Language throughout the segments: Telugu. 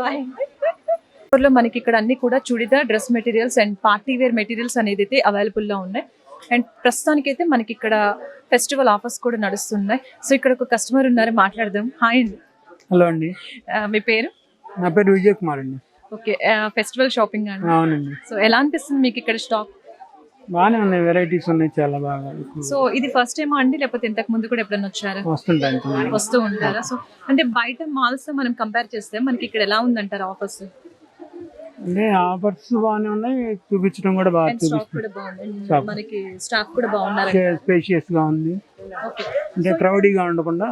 బాయ్. లో మనకి ఇక్కడ అన్ని కూడా churidar dress materials and party wear materials అనేది అయితే అవైలబుల్ లో ఉన్నాయి. అండ్ ప్రస్తుతానికి అయితే మనకి ఇక్కడ ఫెస్టివల్ ఆఫర్స్ కూడా నడుస్తున్నాయి. సో ఇక్కడ ఒక కస్టమర్ ఉన్నారు, మాట్లాడదాం. హాయ్ అండి. హలో అండి, మీ పేరు? నా పేరు విజయ్ కుమార్ అండి. ఓకే, ఫెస్టివల్ షాపింగ్ అండి. అవునండి, సో ఎలా అనిపిస్తుంది మీకు ఇక్కడ స్టాక్? బాగానే ఉన్నాయి, వెరైటీస్ ఉన్నాయి చాలా బాగా. సో ఇది ఫస్ట్ టైం అండి, లేకపోతే ఇంతకు ముందు కూడా ఎప్పుడైనా వచ్చారా? వస్తూ ఉంటారా? సో అంటే బయట మాల్స్ తో మనం కంపేర్ చేస్తే మనకి ఇక్కడ ఎలా ఉందంటారు ఆఫర్స్? అంటే ఆఫర్స్ బాగానే ఉన్నాయి, చూపించడం కూడా బాగా స్టాక్ కూడా బాగుంది, మనకి స్టాక్ కూడా బాగున్నారు, స్పేషియస్ గా ఉంది. అంటే క్రౌడీగా ఉండకుండా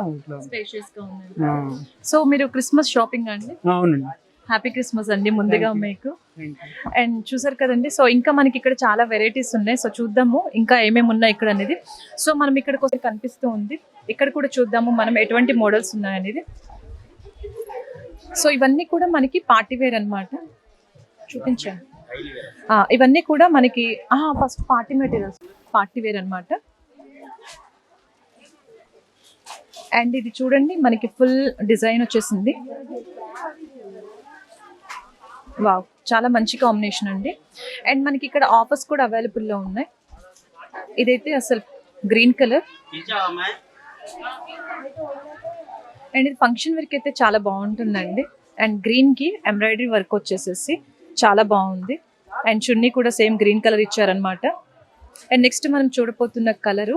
స్పేషియస్ గా ఉంది. సో మీరు క్రిస్మస్ షాపింగ్ అండి? అవునండి, హ్యాపీ క్రిస్మస్ అండి ముందుగా మీకు. అండ్ చూసారు కదండి, సో ఇంకా మనకి ఇక్కడ చాలా వెరైటీస్ ఉన్నాయి. సో చూద్దాము ఇంకా ఏమేమి ఉన్నాయి ఇక్కడ అనేది. సో మనం ఇక్కడ కొంచెం కనిపిస్తూ ఉంది, ఇక్కడ కూడా చూద్దాము మనం ఎటువంటి మోడల్స్ ఉన్నాయనేది. సో ఇవన్నీ కూడా మనకి పార్టీ వేర్ అన్నమాట. చూపించాను, ఇవన్నీ కూడా మనకి first party materials, party wear అన్నమాట. అండ్ ఇది చూడండి మనకి ఫుల్ డిజైన్ వచ్చేసింది. వావ్, చాలా మంచి కాంబినేషన్ అండి. అండ్ మనకి ఇక్కడ ఆఫర్స్ కూడా అవైలబుల్లో ఉన్నాయి. ఇదైతే అసలు గ్రీన్ కలర్ అండ్ ఇది ఫంక్షన్ వర్క్ అయితే చాలా బాగుంటుందండి. అండ్ గ్రీన్ కి ఎంబ్రాయిడరీ వర్క్ వచ్చేసేసి చాలా బాగుంది. అండ్ చున్నీ కూడా సేమ్ గ్రీన్ కలర్ ఇచ్చారనమాట. అండ్ నెక్స్ట్ మనం చూడబోతున్న కలరు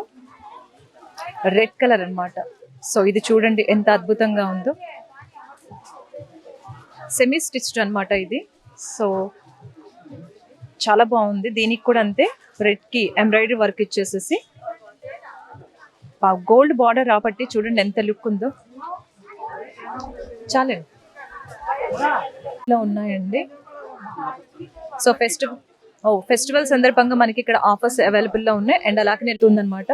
రెడ్ కలర్ అన్నమాట. సో ఇది చూడండి ఎంత అద్భుతంగా ఉందో, సెమీ స్టిచ్డ్ అన్నమాట ఇది. సో చాలా బాగుంది, దీనికి కూడా అంతే రెడ్ కి ఎంబ్రాయిడరీ వర్క్ ఇచ్చేసేసి గోల్డ్ బార్డర్ రాబట్టి చూడండి ఎంత లుక్ ఉందో. చాలా ఉన్నాయండి. సో ఫెస్టివల్ సందర్భంగా మనకి ఇక్కడ ఆఫర్స్ అవైలబుల్లో ఉన్నాయి. అండ్ అలాగే ఉందన్నమాట.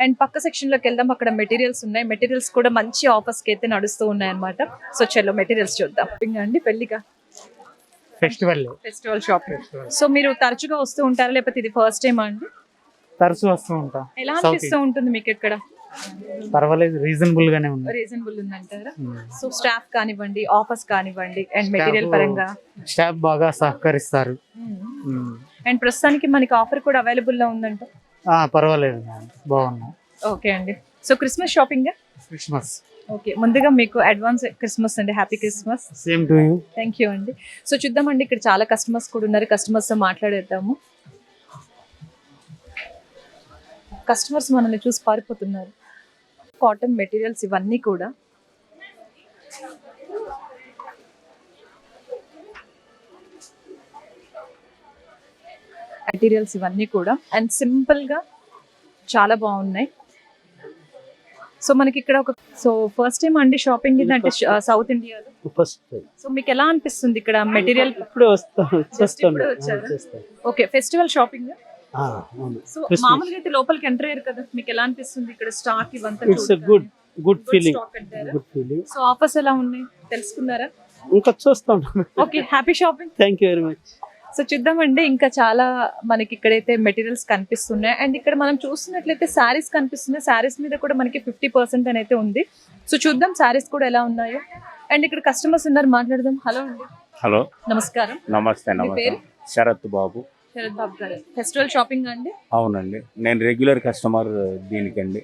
అండ్ పక్క సెక్షన్ లోకి వెళ్దాం, అక్కడ మెటీరియల్స్ ఉన్నాయి. మెటీరియల్స్ కూడా మంచి ఆఫర్స్ కి అయితే నడుస్తూ ఉన్నాయి అనమాట. సో చలో మెటీరియల్స్ చూద్దాం అండి. పెళ్లిగా ఫెస్టివల్ షాపింగ్. సో మీరు తరచుగా వస్తూ ఉంటారా, లేకపోతే ఇది ఫస్ట్ టైం అండి? తరచు వస్తూ ఉంటా. ఎలా అనిపిస్తూ ఉంటుంది మీకు ఇక్కడ? పర్వాలేదు, రీజనబుల్ గానే ఉంది. రీజనబుల్ ఉందంటారా? సో స్టాఫ్ కానివ్వండి, ఆఫర్స్ కానివ్వండి, అండ్ మెటీరియల్ పరంగా స్టాఫ్ బాగా సహకరిస్తారు. అండ్ ప్రస్తుతానికి మనకి ఆఫర్ కూడా అవైలబుల్ లో ఉందంట. పర్వాలేదు, బాగున్నాయి. ఓకే అండి. So Christmas shopping. Christmas okay, ముందుగా మీకు అడ్వాన్స్ క్రిస్మస్ అండి. Happy Christmas. Same to you. Thank you అండి. సో చూద్దామండి, ఇక్కడ చాలా కస్టమర్స్ కూడా ఉన్నారు, కస్టమర్స్ తో మాట్లాడేద్దాము. కస్టమర్స్ మనల్ని చూసి పారిపోతున్నారు. కాటన్ మెటీరియల్స్ ఇవన్నీ కూడా అండ్ సింపుల్ గా చాలా బాగున్నాయి. సో మనకి ఇక్కడ ఫస్ట్ టైం అండి షాపింగ్ ఇది అంటే సౌత్ ఇండియాలో. సో మీకు ఎలా అనిపిస్తుంది ఇక్కడ material? Okay, festival shopping. So మామూలుగా అయితే లోపలికి ఎంటర్ అయ్యారు కదా, మీకు ఎలా అనిపిస్తుంది ఇక్కడ స్టాక్ ఇవంతా? Good feeling. సో ఆఫర్స్ ఎలా ఉన్నాయి తెలుసుకున్నారా? ఇంకా చూస్తాం. Okay, happy shopping. Thank you very much. So చూద్దామండి, ఇంకా చాలా మనకి ఇక్కడైతే మెటీరియల్స్ కనిపిస్తున్నాయి. అండ్ ఇక్కడ మనం చూస్తున్నట్లయితే శారీస్ కనిపిస్తున్నాయి. శారీస్ మీద కూడా మనకి 50% అయితే ఉంది. సో చూద్దాం శారీస్ కూడా ఎలా ఉన్నాయో. అండ్ ఇక్కడ కస్టమర్స్ ఉన్నారు, మాట్లాడదాం. హలో అండి. హలో, నమస్కారం. నమస్తే. శరత్ బాబు. శరత్ బాబు గారు, ఫెస్టివల్ షాపింగ్ అండి? అవునండి, నేను రెగ్యులర్ కస్టమర్ దీనికండి.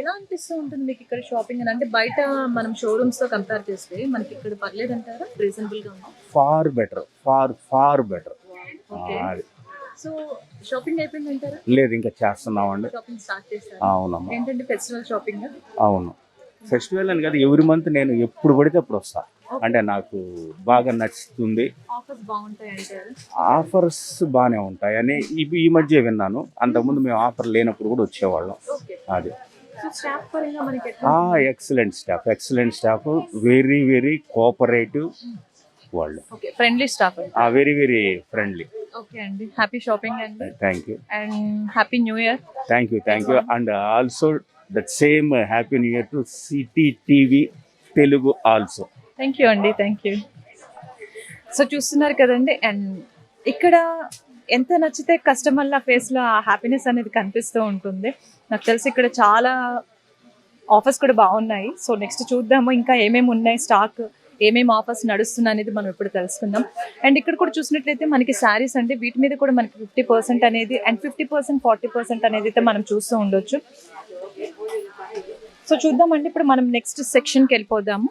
ఎలా అనిపిస్తూ ఉంటుంది మీకు ఇక్కడ షాపింగ్ అని? అంటే బయట మనం షోరూమ్స్ తో కంపేర్ చేస్తే మనకి ఇక్కడ పర్లేదు అంటారా? రీజనబుల్ గా ఉంది? Far better, far better. So shopping అయిపోయింది అంటారా? లేదు, ఇంకా చేస్తున్నామండి. షాపింగ్ స్టార్ట్ చేశారు? అవునమ్మా. ఏంటంటే ఫెస్టివల్ షాపింగ్? అవును, ఫెస్టివల్ అని కాదు, ఎవ్రీ మంత్ నేను ఎప్పుడు పడితే అప్పుడు వస్తా. అంటే నాకు బాగా నచ్చుతుంది. ఆఫర్స్ బాగానే ఉంటాయని ఈ మధ్య విన్నాను. అంతకుముందు మేము ఆఫర్ లేనప్పుడు కూడా వచ్చేవాళ్ళం. అది excellent staff, very very cooperative వాళ్ళు, friendly staff, very very friendly. Okay అండి, హ్యాపీ షాపింగ్ అండి. Thank you and happy new year. Thank you. And also that same happy new year to city TV Telugu also. Thank you అండి, థ్యాంక్ యూ. సో చూస్తున్నారు కదండి, అండ్ ఇక్కడ ఎంత నచ్చితే కస్టమర్ల ఫేస్లో ఆ హ్యాపీనెస్ అనేది కనిపిస్తూ ఉంటుంది. నాకు తెలిసి ఇక్కడ చాలా ఆఫర్స్ కూడా బాగున్నాయి. సో నెక్స్ట్ చూద్దాము ఇంకా ఏమేమి ఉన్నాయి స్టాక్. ఏమేమి ఆఫర్స్ నడుస్తున్నా అనేది మనం ఇప్పుడు తెలుసుకుందాం. అండ్ ఇక్కడ కూడా చూసినట్లయితే మనకి శారీస్ అంటే వీటి మీద కూడా మనకి 50% అనేది అండ్ 50% 40% అనేది అయితే మనం చూస్తూ ఉండొచ్చు. సో చూద్దామండి, ఇప్పుడు మనం నెక్స్ట్ సెక్షన్కి వెళ్ళిపోదాము.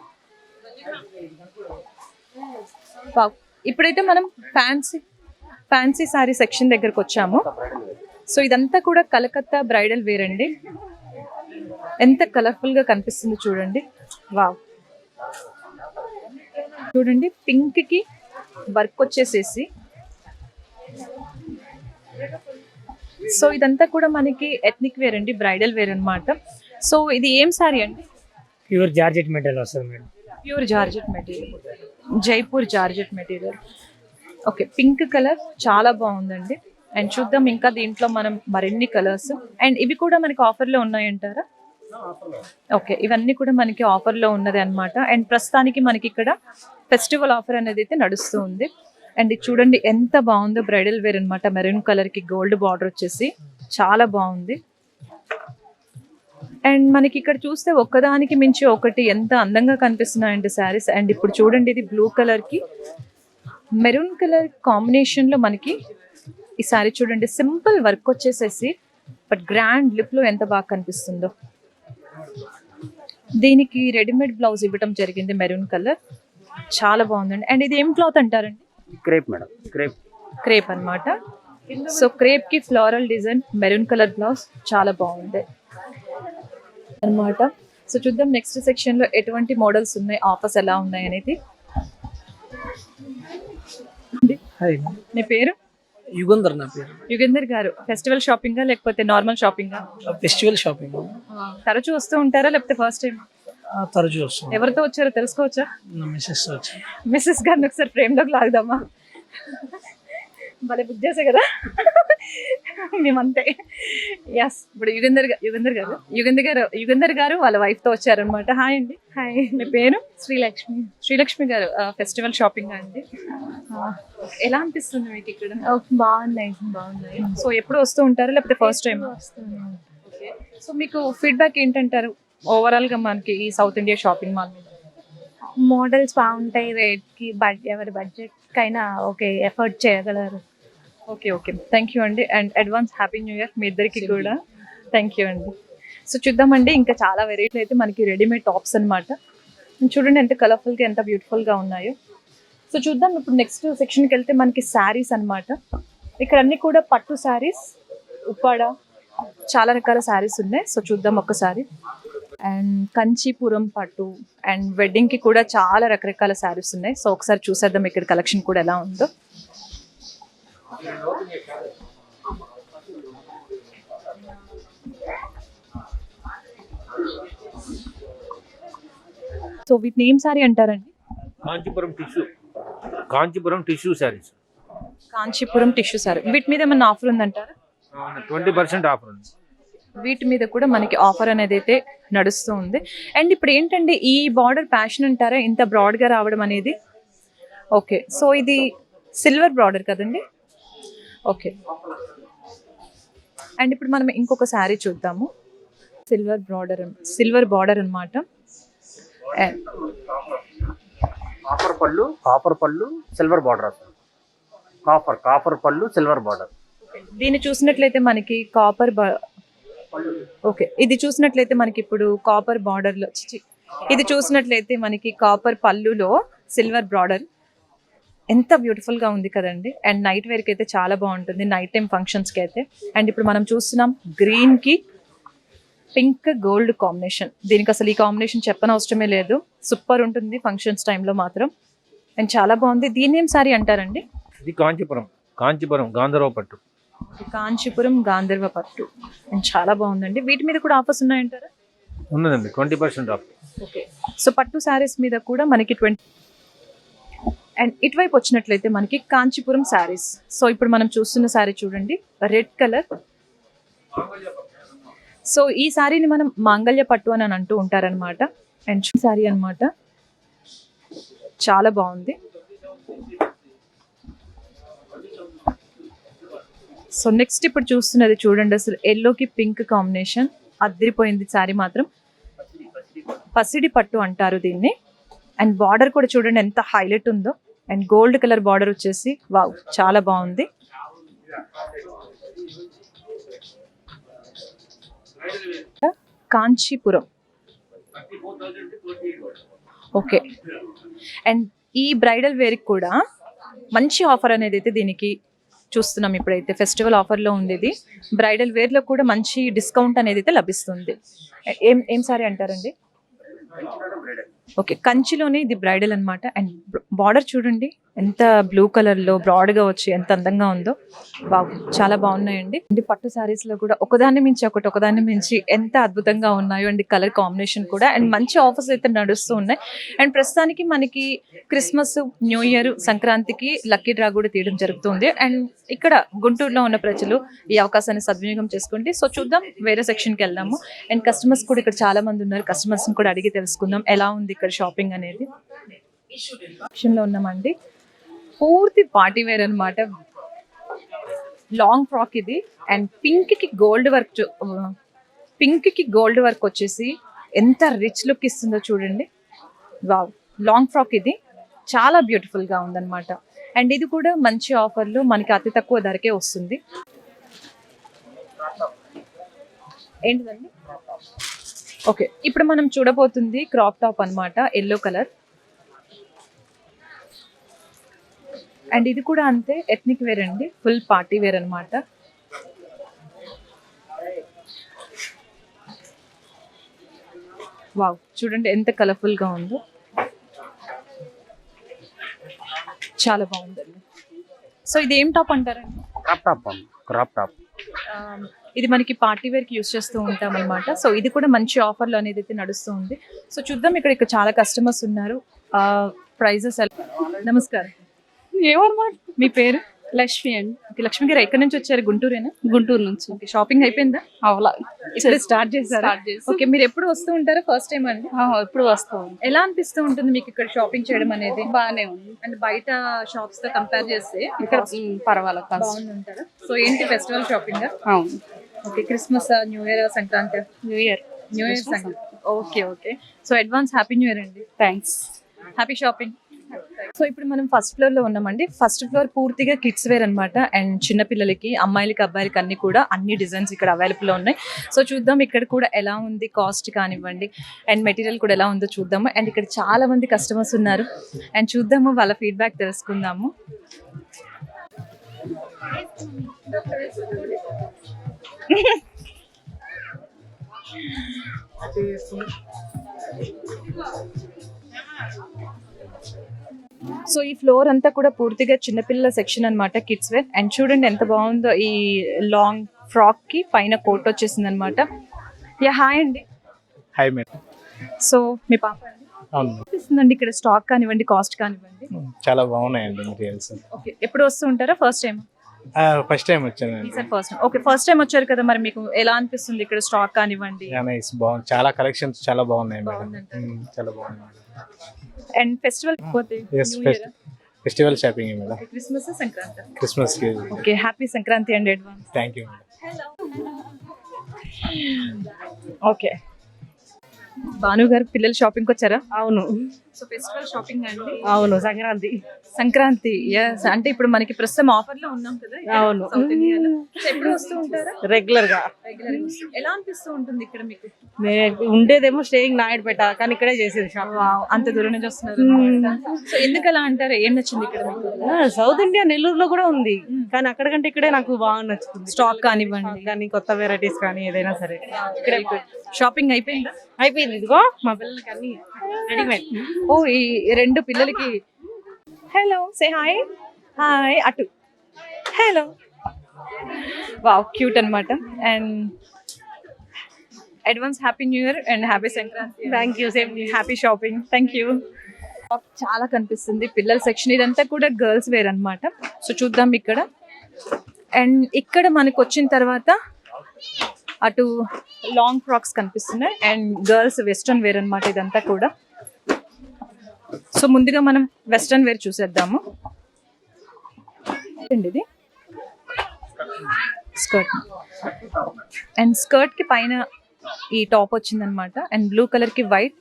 ఇప్పుడైతే మనం ఫ్యాన్సీ శారీ సెక్షన్ దగ్గరకు వచ్చాము. సో ఇదంతా కూడా కలకత్తా బ్రైడల్ వేర్ అండి. ఎంత కలర్ఫుల్ గా కనిపిస్తుంది చూడండి. వావ్, చూడండి పింక్ కి వర్క్ వచ్చేసేసి. సో ఇదంతా కూడా మనకి ఎథ్నిక్ వేర్ అండి, బ్రైడల్ వేర్ అన్నమాట. సో ఇది ఏం సారీ అండి? ప్యూర్ జార్జెట్ మెటీరియల్ వస్తుంది madam. Pure georgette material, Jaipur georgette material. Okay, pink colour చాలా బాగుందండి. అండ్ చూద్దాం ఇంకా దీంట్లో మనం మరిన్ని కలర్స్. అండ్ ఇవి కూడా మనకి ఆఫర్లో ఉన్నాయంటారా? ఓకే, ఇవన్నీ కూడా మనకి ఆఫర్లో ఉన్నది అనమాట. అండ్ ప్రస్తుతానికి మనకి ఇక్కడ ఫెస్టివల్ ఆఫర్ అనేది అయితే నడుస్తూ ఉంది. అండ్ ఇది చూడండి ఎంత బాగుందో, బ్రైడల్ వేర్ అనమాట. మెరూన్ కలర్ కి గోల్డ్ బార్డర్ వచ్చేసి చాలా బాగుంది. అండ్ మనకి ఇక్కడ చూస్తే ఒక్కదానికి మించి ఒకటి ఎంత అందంగా కనిపిస్తున్నాయండి శారీస్. అండ్ ఇప్పుడు చూడండి ఇది బ్లూ కలర్ కి మెరూన్ కలర్ కాంబినేషన్ లో మనకి ఈ శారీ చూడండి, సింపుల్ వర్క్ వచ్చేసేసి బట్ గ్రాండ్ లుక్ లో ఎంత బాగా కనిపిస్తుందో. దీనికి రెడీమేడ్ బ్లౌజ్ ఇవ్వటం జరిగింది, మెరూన్ కలర్, చాలా బాగుందండి. అండ్ ఇది ఏం క్లాత్ అంటారండి? Crepe madam, crepe. క్రేప్ అన్నమాట. సో క్రేప్ కి floral design, maroon colour blouse, చాలా బాగుంది అన్నమాట. సో చూద్దాం నెక్స్ట్ సెక్షన్ లో ఎటువంటి మోడల్స్ ఉన్నాయి, ఆఫర్స్ ఎలా ఉన్నాయి అనేది. మీ పేరు? యుగంధర్ నా పేరు. యుగేందర్ గారు, ఫెస్టివల్ షాపింగా లేకపోతే నార్మల్ షాపింగా? ఫెస్టివల్ షాపింగ్ తరచూ వస్తూ ఉంటారా లేకపోతే ఫస్ట్ టైం? తరచూ వస్తుంది. ఎవరితో వచ్చారో తెలుసుకోవచ్చా? నా మిస్సెస్ వచ్చి. మిస్సెస్ గారిని ఒకసారి ఫ్రేమ్లోకి లాగుదామా? భలే బుక్ చేసే కదా మేమంతే. ఎస్, ఇప్పుడు యుగంధర్ గారు వాళ్ళ వైఫ్ తో వచ్చారనమాట. హాయ్ అండి. హాయ్, మీ పేరు? శ్రీలక్ష్మి. శ్రీలక్ష్మి గారు, ఫెస్టివల్ షాపింగ్ అండి. ఎలా అనిపిస్తుంది మీకు ఇక్కడ? బాగున్నాయి. సో ఎప్పుడు వస్తూ ఉంటారా లేకపోతే ఫస్ట్ టైం? సో మీకు ఫీడ్బ్యాక్ ఏంటంటారు ఓవరాల్ గా మనకి ఈ సౌత్ ఇండియా షాపింగ్ మాల్ మీద? మోడల్స్ బాగుంటాయి, రేట్ కి ఎవరి బడ్జెట్ కైనా ఓకే, ఎఫర్ట్ చేయగలరు. ఓకే ఓకే, థ్యాంక్ యూ అండి. And advance happy new year మీ ఇద్దరికి కూడా. థ్యాంక్ యూ అండి. సో చూద్దామండి, ఇంకా చాలా వెరైటీలు అయితే మనకి రెడీమేడ్ టాప్స్ అనమాట. చూడండి ఎంత కలర్ఫుల్గా ఎంత బ్యూటిఫుల్గా ఉన్నాయో. సో చూద్దాం ఇప్పుడు నెక్స్ట్ సెక్షన్కి వెళ్తే మనకి శారీస్ అనమాట. ఇక్కడ అన్ని కూడా పట్టు శారీస్, ఉప్పాడ, చాలా రకాల శారీస్ ఉన్నాయి. సో చూద్దాం ఒక్కసారి. అండ్ కంచీపురం పట్టు అండ్ వెడ్డింగ్కి కూడా చాలా రకరకాల శారీస్ ఉన్నాయి. సో ఒకసారి చూసేద్దాం ఇక్కడ కలెక్షన్ కూడా ఎలా ఉందో. సో వీటిని ఏం సారీ అంటారండి? Kanchipuram tissue saris. Kanchipuram tissue sorry. వీటి మీద ఏమన్నా ఆఫర్ ఉందంటారా? 20% ఆఫర్ ఉంది. వీటి మీద కూడా మనకి ఆఫర్ అనేది అయితే నడుస్తూ ఉంది. అండ్ ఇప్పుడు ఏంటంటే ఈ బార్డర్ ప్యాషన్ అంటారా ఇంత బ్రాడ్గా రావడం అనేది? ఓకే, సో ఇది సిల్వర్ బార్డర్ కదండి. ఓకే, అండ్ ఇప్పుడు మనం ఇంకొక శారీ చూద్దాము. సిల్వర్ బార్డర్ అనమాట. కాపర్ పళ్ళు సిల్వర్ బార్డర్. కాపర్ పళ్ళు సిల్వర్ బార్డర్. దీన్ని చూసినట్లయితే మనకి ఓకే, ఇది చూసినట్లయితే మనకి ఇప్పుడు కాపర్ బార్డర్లో, ఇది చూసినట్లయితే మనకి కాపర్ పళ్ళులో సిల్వర్ బార్డర్. ఎంత బ్యూటిఫుల్గా ఉంది కదండి. అండ్ నైట్ వేర్కి అయితే చాలా బాగుంటుంది, నైట్ టైం ఫంక్షన్స్కి అయితే. అండ్ ఇప్పుడు మనం చూస్తున్నాం గ్రీన్కి పింక్ గోల్డ్ కాంబినేషన్. దీనికి అసలు ఈ కాంబినేషన్ చెప్పనవసరమే లేదు, సూపర్ ఉంటుంది ఫంక్షన్స్ టైంలో మాత్రం. అండ్ చాలా బాగుంది. దీని ఏం సారీ అంటారండి? ఇది కాంచీపురం గాంధర్వ పట్టు. కాంచీపురం గాంధర్వ పట్టు. అండ్ చాలా బాగుందండి. వీటి మీద కూడా ఆఫర్స్ ఉన్నాయంటారా? ఉన్నదండి, 20% ఆఫ్. ఓకే, సో పట్టు శారీస్ మీద కూడా మనకి 20. అండ్ ఇటువైపు వచ్చినట్లయితే మనకి కాంచీపురం శారీస్. సో ఇప్పుడు మనం చూస్తున్న శారీ చూడండి, రెడ్ కలర్. సో ఈ శారీని మనం మాంగళ్య పట్టు అని అంటూ ఉంటారనమాట. అండ్ శారీ అనమాట, చాలా బాగుంది. సో నెక్స్ట్ ఇప్పుడు చూస్తున్నది చూడండి, అసలు ఎల్లోకి పింక్ కాంబినేషన్ అదిరిపోయింది శారీ మాత్రం. పసిడి పట్టు అంటారు దీన్ని. అండ్ బార్డర్ కూడా చూడండి ఎంత హైలైట్ ఉందో. అండ్ గోల్డ్ కలర్ బార్డర్ వచ్చేసి వావ్ చాలా బాగుంది. కాంచీపురం. ఓకే. అండ్ ఈ బ్రైడల్ వేర్కి కూడా మంచి ఆఫర్ అనేది అయితే దీనికి చూస్తున్నాం. ఇప్పుడైతే ఫెస్టివల్ ఆఫర్లో ఉండేది. బ్రైడల్ వేర్లో కూడా మంచి డిస్కౌంట్ అనేది అయితే లభిస్తుంది. ఏం సారీ అంటారండి? ఓకే, కంచిలోనే ఇది బ్రైడల్ అనమాట. అండ్ బార్డర్ చూడండి ఎంత బ్లూ కలర్లో బ్రాడ్గా వచ్చి ఎంత అందంగా ఉందో. బాగు చాలా బాగున్నాయండి. అండ్ పట్టు శారీస్లో కూడా ఒకదాన్ని మించి ఎంత అద్భుతంగా ఉన్నాయో అండి. కలర్ కాంబినేషన్ కూడా అండ్ మంచి ఆఫర్స్ అయితే నడుస్తూ ఉన్నాయి. అండ్ ప్రస్తుతానికి మనకి క్రిస్మస్, న్యూ ఇయర్, సంక్రాంతికి లక్కీ డ్రా కూడా తీయడం జరుగుతుంది. అండ్ ఇక్కడ గుంటూరులో ఉన్న ప్రజలు ఈ అవకాశాన్ని సద్వినియోగం చేసుకోండి. సో చూద్దాం, వేరే సెక్షన్కి వెళ్దాము. అండ్ కస్టమర్స్ కూడా ఇక్కడ చాలా మంది ఉన్నారు. కస్టమర్స్ని కూడా అడిగి తెలుసుకుందాం ఎలా ఉంది ఇక్కడ షాపింగ్ అనేది. సెక్షన్లో ఉన్నామండి. పూర్తి పార్టీ వేర్ అనమాట. లాంగ్ ఫ్రాక్ ఇది. అండ్ పింక్కి గోల్డ్ వర్క్ వచ్చేసి ఎంత రిచ్ లుక్ ఇస్తుందో చూడండి. వావ్, లాంగ్ ఫ్రాక్ ఇది చాలా బ్యూటిఫుల్గా ఉందన్నమాట. అండ్ ఇది కూడా మంచి ఆఫర్లో మనకి అతి తక్కువ ధరకే వస్తుంది. ఏంటిదండి? ఓకే, ఇప్పుడు మనం చూడబోతుంది క్రాప్ టాప్ అన్నమాట, ఎల్లో కలర్. అండ్ ఇది కూడా అంతే, ఎథ్నిక్ వేర్ అండి, ఫుల్ పార్టీ వేర్ అన్నమాట. వావ్, చూడండి ఎంత కలర్ఫుల్ గా ఉందో. చాలా బాగుందండి. సో ఇది ఏం టాప్ అంటారండి? Crop top. ఇది మనకి పార్టీ వేర్ కి యూస్ చేస్తూ ఉంటాం అనమాట. సో ఇది కూడా మంచి ఆఫర్లు అనేది అయితే నడుస్తూ ఉంది. సో చూద్దాం, ఇక్కడ చాలా కస్టమర్స్ ఉన్నారు. ప్రైజెస్. నమస్కారం. ఏమన్నమాట? మీ పేరు? లక్ష్మి అండి. ఓకే, లక్ష్మి గారు ఎక్కడి నుంచి వచ్చారు? గుంటూరేనా? గుంటూరు నుంచి. ఓకే, షాపింగ్ అయిపోయిందా? అవలా ఇప్పుడు స్టార్ట్ చేశారా? ఓకే, మీరు ఎప్పుడు వస్తూ ఉంటారా? ఫస్ట్ టైం అండి? ఇప్పుడు వస్తాం. ఎలా అనిపిస్తూ ఉంటుంది మీకు ఇక్కడ షాపింగ్ చేయడం అనేది? బాగానే ఉంది. అండ్ బయట షాప్స్ తో కంపేర్ చేస్తే ఇక్కడ పర్వాలేదు, బాగుంది ఉంటారా? సో ఏంటి ఫెస్టివల్ షాపింగ్? అవును. Okay, Christmas, new year, Sankranti? New year. Sankranti. Okay okay. So advance happy new year అండి. థ్యాంక్స్. Happy shopping. సో ఇప్పుడు మనం ఫస్ట్ ఫ్లోర్ లో ఉన్నామండి. ఫస్ట్ ఫ్లోర్ పూర్తిగా కిడ్స్ వేర్ అనమాట. అండ్ చిన్నపిల్లలకి, అమ్మాయిలకి, అబ్బాయిలకి అన్ని డిజైన్స్ ఇక్కడ అవైలబుల్ లో ఉన్నాయి. సో చూద్దాం ఇక్కడ కూడా ఎలా ఉంది, కాస్ట్ కానివ్వండి అండ్ మెటీరియల్ కూడా ఎలా ఉందో చూద్దాము. అండ్ ఇక్కడ చాలా మంది కస్టమర్స్ ఉన్నారు. అండ్ చూద్దాము, వాళ్ళ ఫీడ్బ్యాక్ తెలుసుకుందాము. సో ఈ ఫ్లోర్ అంతా కూడా పూర్తిగా చిన్నపిల్లల సెక్షన్ అన్నమాట, కిడ్స్ వేర్. అండ్ చూడండి ఎంత బాగుందో. ఈ లాంగ్ ఫ్రాక్ కి పైన కోట్ వచ్చేసింది అనమాట. యా, హాయ్ అండి. Hi madam. సో మీ పాప అండి? అవును, అనిపిస్తుందండి ఇక్కడ స్టాక్ కానివ్వండి, కాస్ట్ కానివ్వండి. చాలా బాగున్నాయండి మెటీరియల్స్. ఓకే, ఎప్పుడు వస్తూ ఉంటారా? First time? ఫస్ట్ టైం వచ్చానండి. ఈసారి first time. Okay, first time వచ్చారు కదా, మరి మీకు ఎలా అనిపిస్తుంది ఇక్కడ స్టాక్ కానివ్వండి? నైస్, బాగుంది. చాలా కలెక్షన్స్ చాలా బాగున్నాయి మేడం. బాగుందంటారా? చాలా బాగున్నాయి. అండ్ ఫెస్టివల్ పోతే festival shopping madam. Christmas, Sankranti. Christmas కి. ఓకే, హ్యాపీ సంక్రాంతి అండి advance. Thank you madam. Okay, Bhanu గారు పిల్లలు షాపింగ్కి వచ్చారా? అవును. సో ఫెస్టివల్ షాపింగ్ అండి. అవును, సంక్రాంతి. yes. అంటే ఇప్పుడు మనకి ప్రస్తుతం ఆఫర్ లో ఉన్నాం కదా. అవును. South Indiaలో. So ఎప్పుడు వస్తూ ఉంటారా? రెగ్యులర్ గా. ఎలా అనిపిస్తూ ఉంటుంది ఇక్కడ మీకు? ఉండేదేమో స్టేయింగ్ నాయుడుపేట, కానీ ఇక్కడే చేసేది షాప్. అంత దూరం నుంచి వస్తున్నారు. సో ఎందుకు అలా అంటారు? ఏం నచ్చింది ఇక్కడ మీకు? సౌత్ ఇండియా నెల్లూరులో కూడా ఉంది, కానీ అక్కడికంటే ఇక్కడే నాకు బాగా నచ్చుతుంది. స్టాక్ కానివ్వండి కానీ కొత్త వెరైటీస్ కానీ ఏదైనా సరే ఇక్కడే. షాపింగ్ అయిపోయిందా? అయిపోయింది. ఇదిగో మా పిల్లలకి అన్ని రెడీమేడ్. ఓ, ఈ రెండు పిల్లలకి. Hello, say hi. హాయ్ అటు. హలో. వావ్, క్యూట్ అన్నమాట. And advance happy new year and happy Sankranti. Thank you. Same happy shopping. Thank you. చాలా కనిపిస్తుంది పిల్లల సెక్షన్. ఇదంతా కూడా గర్ల్స్ వేర్ అన్నమాట. సో చూద్దాం ఇక్కడ. అండ్ ఇక్కడ మనకు వచ్చిన తర్వాత అటు లాంగ్ ఫ్రాక్స్ కనిపిస్తున్నాయి అండ్ గర్ల్స్ వెస్ట్రన్ వేర్ అన్నమాట ఇదంతా కూడా. సో ముందుగా మనం వెస్ట్రన్ వేర్ చూసేద్దాము. ఇది స్కర్ట్ అండ్ స్కర్ట్ కి పైన ఈ టాప్ వచ్చిందనమాట. అండ్ బ్లూ కలర్ కి వైట్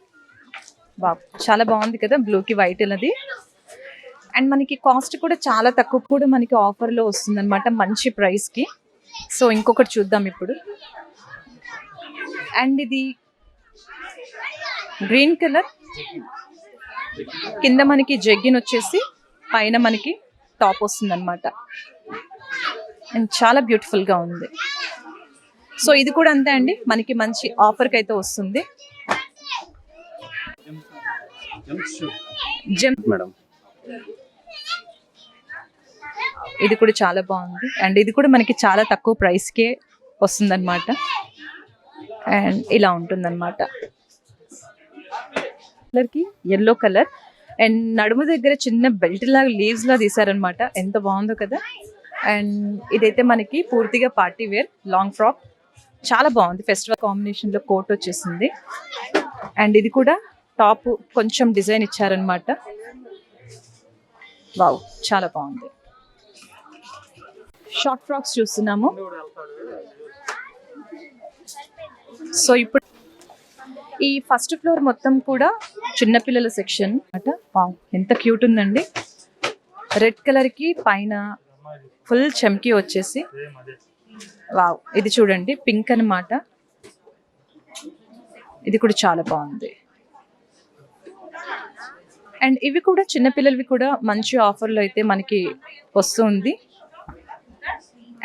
వావ్, చాలా బాగుంది కదా బ్లూకి వైట్ అది. అండ్ మనకి కాస్ట్ కూడా చాలా తక్కువ, కూడా మనకి ఆఫర్లో వస్తుంది అనమాట, మంచి ప్రైస్కి. సో ఇంకొకటి చూద్దాం ఇప్పుడు. అండ్ ఇది గ్రీన్ కలర్, కింద మనకి జగ్గిన్ వచ్చేసి పైన మనకి టాప్ వస్తుంది అనమాట. అండ్ చాలా బ్యూటిఫుల్గా ఉంది. సో ఇది కూడా అంతే అండి, మనకి మంచి ఆఫర్కి అయితే వస్తుంది. Gem madam. ఇది కూడా చాలా బాగుంది. అండ్ ఇది కూడా మనకి చాలా తక్కువ ప్రైస్కే వస్తుంది అనమాట. అండ్ ఇలా ఉంటుందన్నమాట. కలర్కి ఎల్లో కలర్ అండ్ నడుము దగ్గర చిన్న బెల్ట్ లాగా లీవ్స్ లా తీసారనమాట. ఎంత బాగుందో కదా. అండ్ ఇదైతే మనకి పూర్తిగా పార్టీ వేర్ లాంగ్ ఫ్రాక్, చాలా బాగుంది. ఫెస్టివల్ కాంబినేషన్లో కోట్ వచ్చేసింది. అండ్ ఇది కూడా టాప్ కొంచెం డిజైన్ ఇచ్చారనమాట. వావ్, చాలా బాగుంది. షార్ట్ ఫ్రాక్స్ చూస్తున్నాము. సో ఇప్పుడు ఈ ఫస్ట్ ఫ్లోర్ మొత్తం కూడా చిన్నపిల్లల సెక్షన్ అన్నమాట. వావ్, ఎంత క్యూట్ ఉందండి. రెడ్ కలర్కి పైన ఫుల్ చెమ్కీ వచ్చేసి, వావ్, ఇది చూడండి పింక్ అన్నమాట. ఇది కూడా చాలా బాగుంది. అండ్ ఇవి కూడా చిన్నపిల్లలవి కూడా మంచి ఆఫర్లో అయితే మనకి వస్తుంది.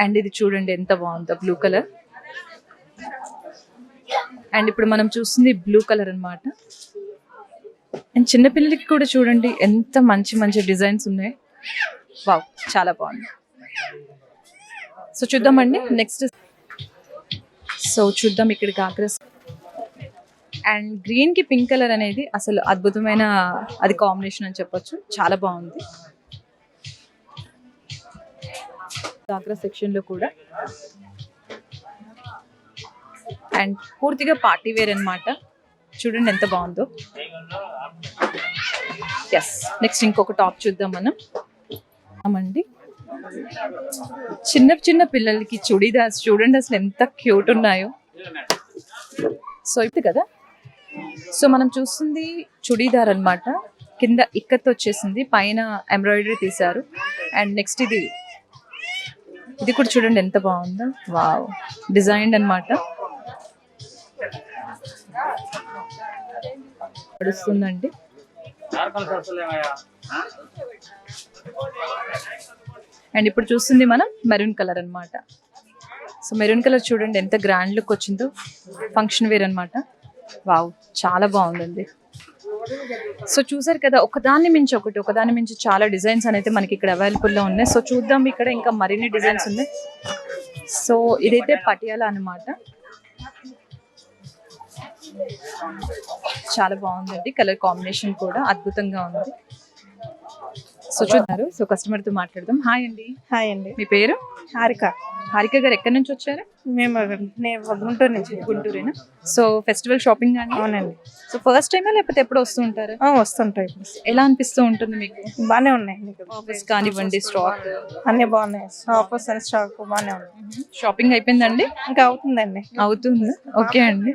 అండ్ ఇది చూడండి ఎంత బాగుందో బ్లూ కలర్. అండ్ ఇప్పుడు మనం చూస్తుంది బ్లూ కలర్ అన్నమాట. అండ్ చిన్నపిల్లలకి కూడా చూడండి ఎంత మంచి మంచి డిజైన్స్ ఉన్నాయి. వావ్, చాలా బాగుంది. సో చూద్దామండి నెక్స్ట్. సో చూద్దాం ఇక్కడ గాగ్రాస్. అండ్ గ్రీన్కి పింక్ కలర్ అనేది అసలు అద్భుతమైన అది కాంబినేషన్ అని చెప్పొచ్చు, చాలా బాగుంది. గాగ్రా సెక్షన్లో కూడా అండ్ పూర్తిగా పార్టీ వేర్ అన్నమాట. చూడండి ఎంత బాగుందో. ఎస్, నెక్స్ట్ ఇంకొక టాప్ చూద్దాం మనం అండి. చిన్న చిన్న పిల్లలకి చుడీదార్స్ చూడండి అసలు ఎంత క్యూట్ ఉన్నాయో. సో ఇప్పుడు కదా, సో మనం చూస్తుంది చుడీదార్ అన్నమాట. కింద ఇక్కత్ వచ్చేసింది, పైన ఎంబ్రాయిడరీ తీశారు. అండ్ నెక్స్ట్ ఇది కూడా చూడండి ఎంత బాగుందో. వావ్, డిజైన్ అన్నమాట. పడుస్తుందండి. అండ్ ఇప్పుడు చూస్తుంది మనం మెరూన్ కలర్ అన్నమాట. సో మెరూన్ కలర్ చూడండి ఎంత గ్రాండ్ లుక్ వచ్చిందో, ఫంక్షన్ వేర్ అన్నమాట. వావ్, చాలా బాగుందండి. సో చూసారు కదా, ఒకదాన్ని మించి ఒకటి, ఒకదాన్ని మించి చాలా డిజైన్స్ అనేది మనకి ఇక్కడ అవైలబుల్లో ఉన్నాయి. సో చూద్దాం, ఇక్కడ ఇంకా మరిన్ని డిజైన్స్ ఉన్నాయి. సో ఇదైతే పటియాలా అన్నమాట. చాలా బాగుందండి, కలర్ కాంబినేషన్ కూడా అద్భుతంగా ఉంది. సో చూస్తున్నారు. సో కస్టమర్తో మాట్లాడదాం. హాయ్ అండి. హాయ్ అండి. మీ పేరు? హారిక. హారిక గారు ఎక్కడి నుంచి వచ్చారు? నేను గుంటూరు నుంచి. గుంటూరేనా? సో ఫెస్టివల్ షాపింగ్ అండి? అవునండి. సో ఫస్ట్ టైమా లేకపోతే ఎప్పుడు వస్తూ ఉంటారు? వస్తుంటాయి. ఎలా అనిపిస్తూ ఉంటుంది మీకు? బాగానే ఉన్నాయి. ఆఫీస్ కానివ్వండి, స్టాక్ అన్ని బాగున్నాయి. ఆఫర్స్ అండ్ స్టాక్ బాగానే ఉన్నాయి. షాపింగ్ అయిపోయిందండి? ఇంకా అవుతుందండి. అవుతుంది. ఓకే అండి.